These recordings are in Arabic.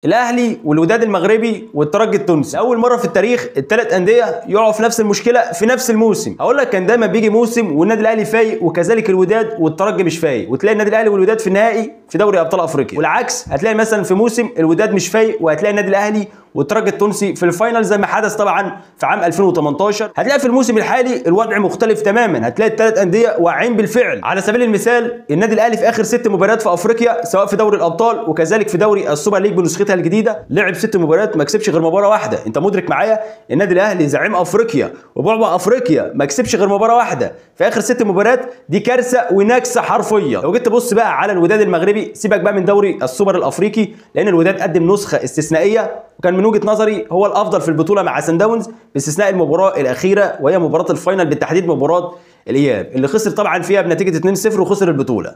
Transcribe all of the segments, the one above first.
الاهلي والوداد المغربي والترجي التونسي اول مره في التاريخ الثلاث انديه يقعوا في نفس المشكله في نفس الموسم. هقول لك كان دايما بيجي موسم والنادي الاهلي فايق وكذلك الوداد والترجي مش فايق، وتلاقي النادي الاهلي والوداد في النهائي في دوري ابطال افريقيا، والعكس هتلاقي مثلا في موسم الوداد مش فايق وهتلاقي النادي الاهلي والترجي التونسي في الفاينل زي ما حدث طبعا في عام 2018. هتلاقي في الموسم الحالي الوضع مختلف تماما، هتلاقي الثلاث انديه واقعين بالفعل. على سبيل المثال النادي الاهلي في اخر 6 مباريات في افريقيا سواء في دوري الابطال وكذلك في دوري السوبر ليج بنسختها الجديده لعب 6 مباريات ما كسبش غير مباراه واحده. انت مدرك معايا النادي الاهلي زعيم افريقيا وبعبع افريقيا ما كسبش غير مباراه واحده في اخر 6 مباريات؟ دي كارثه ونكسه حرفيا. لو جيت تبص بقى على الوداد المغربي، سيبك بقى من دوري السوبر الافريقي لان الوداد قدم نسخه استثنائيه وكان من وجهه نظري هو الافضل في البطوله مع سان داونز باستثناء المباراه الاخيره وهي مباراه الفاينل، بالتحديد مباراه الاياب اللي خسر طبعا فيها بنتيجه 2-0 وخسر البطوله.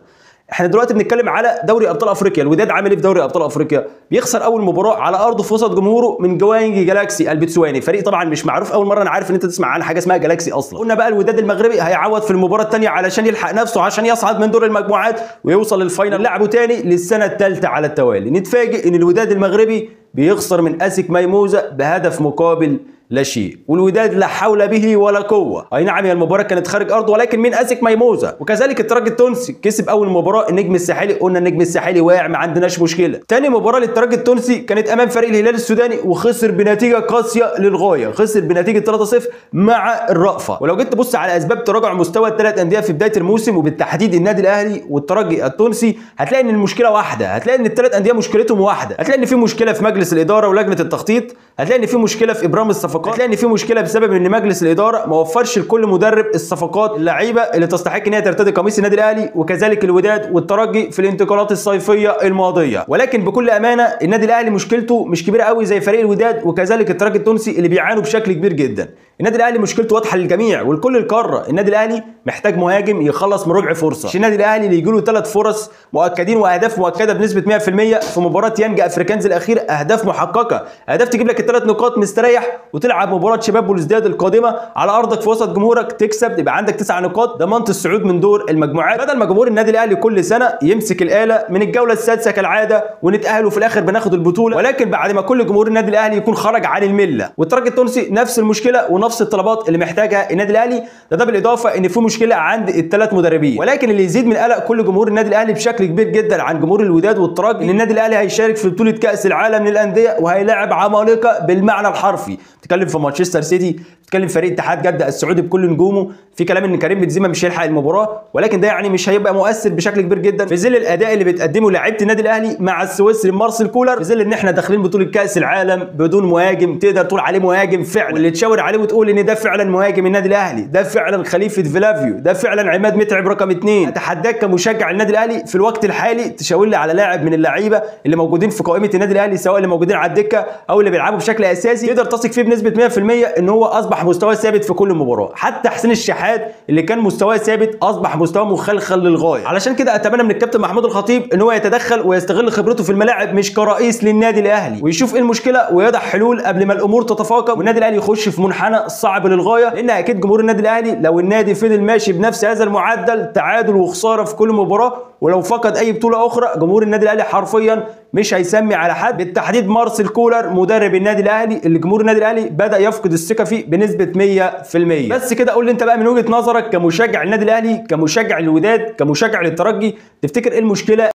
احنا دلوقتي بنتكلم على دوري ابطال افريقيا. الوداد عامل ايه في دوري ابطال افريقيا؟ بيخسر اول مباراه على ارضه في وسط جمهوره من جوانجي جالاكسي البتسواني، فريق طبعا مش معروف. اول مره انا عارف ان انت تسمع عن حاجه اسمها جالاكسي اصلا. قلنا بقى الوداد المغربي هيعوض في المباراه الثانيه علشان يلحق نفسه عشان يصعد من دور المجموعات ويوصل للفاينل، لعبه ثاني للسنه الثالثه على التوالي. نتفاجئ ان الوداد المغربي بيخسر من اسك ميموزة بهدف مقابل لا شيء، والوداد لا حول به ولا قوه. اي نعم هي المباراه كانت خارج ارضه ولكن من اسك ميموزة. وكذلك الترجي التونسي كسب اول مباراه النجم الساحلي، قلنا النجم الساحلي واقع ما عندناش مشكله. ثاني مباراه للترجي التونسي كانت امام فريق الهلال السوداني وخسر بنتيجه قاسيه للغايه، خسر بنتيجه 3-0 مع الرأفه. ولو جيت تبص على اسباب تراجع مستوى الثلاث انديه في بدايه الموسم وبالتحديد النادي الاهلي والترجي التونسي، هتلاقي ان المشكله واحده، هتلاقي ان الثلاث انديه مشكلتهم واحده، هتلاقي ان في مشكله في مجلس الاداره ولجنه التخطيط، هتلاقي ان في مشكله في ابرام الصفقات، هتلاقي ان في مشكله بسبب ان مجلس الاداره ما وفرش لكل مدرب الصفقات اللعيبه اللي تستحق ان هي ترتدي قميص النادي الاهلي وكذلك الوداد والترجي في الانتقالات الصيفيه الماضيه. ولكن بكل امانه النادي الاهلي مشكلته مش كبيره قوي زي فريق الوداد وكذلك الترجي التونسي اللي بيعانوا بشكل كبير جدا. النادي الاهلي مشكلته واضحه للجميع والكل القاره، النادي الاهلي محتاج مهاجم يخلص من ربع فرصه، مش النادي الاهلي اللي يجي له 3 فرص مؤكدين واهداف مؤكده بنسبه 100% في مباراه يانج افريكانز الاخيره، اهداف محققه، اهداف تجيب لك ال3 نقاط مستريح وتلعب مباراه شباب بلوزداد القادمه على ارضك في وسط جمهورك تكسب تبقى عندك 9 نقاط ضمنت الصعود من دور المجموعات، بدل ما جمهور النادي الاهلي كل سنه يمسك الاله من الجوله السادسه كالعاده ونتاهل وفي الاخر بناخد البطوله، ولكن بعد ما كل جمهور النادي الاهلي يكون خرج عن المله. والترجي التونسي نفس المشكله ونفس الطلبات اللي محتاجها النادي الاهلي، ده بالاضافه ان في مشكله عند الثلاث مدربين. ولكن اللي يزيد من قلق كل جمهور النادي الاهلي بشكل كبير جدا عن جمهور الوداد والترجي ان النادي الاهلي هيشارك في بطوله كاس العالم للانديه وهيلاعب عمالقه بالمعنى الحرفي. بتتكلم في مانشستر سيتي، بتتكلم فريق اتحاد جده السعودي بكل نجومه، في كلام ان كريم بنزيما مش هيلحق المباراه ولكن ده يعني مش هيبقى مؤثر بشكل كبير جدا في ظل الاداء اللي بتقدمه لعيبه النادي الاهلي مع السويسري مارسيل كولر، في ظل ان احنا داخلين بطوله كاس العالم بدون مهاجم تقدر تقول عليه مهاجم فعلا، واللي تشاور عليه وتقول ان ده فعلا مهاجم النادي الاهلي، ده فعلا خليفه فيلافيو، ده فعلا عماد متعب رقم 2. اتحداك كمشجع النادي الاهلي في الوقت الحالي تشاور لي على لاعب من اللعيبه اللي موجودين في قائمه النادي الاهلي سواء اللي موجودين على الدكه او اللي بيلعبوا بشكل اساسي تقدر تثق فيه بنسبه 100% ان هو اصبح مستواه ثابت في كل مباراه. حتى حسين الشحات اللي كان مستواه ثابت اصبح مستواه مخلخل للغايه. علشان كده اتمنى من الكابتن محمود الخطيب ان هو يتدخل ويستغل خبرته في الملاعب مش كرئيس للنادي الاهلي ويشوف ايه المشكله ويضع حلول قبل ما الامور تتفاقم والنادي الاهلي يخش في منحنى صعب للغايه، لان اكيد جمهور النادي الاهلي لو النادي فضل ماشي بنفس هذا المعدل تعادل وخساره في كل مباراه ولو فقد اي بطوله اخرى جمهور النادي الاهلي حرفيا مش هيسمي على حد، بالتحديد مارسيل كولر مدرب النادي الاهلي اللي جمهور النادي الاهلي بدا يفقد الثقه فيه بنسبه 100%. بس كده قول لي انت بقى من وجهه نظرك كمشجع النادي الاهلي، كمشجع الوداد، كمشجع للترجي، تفتكر ايه المشكله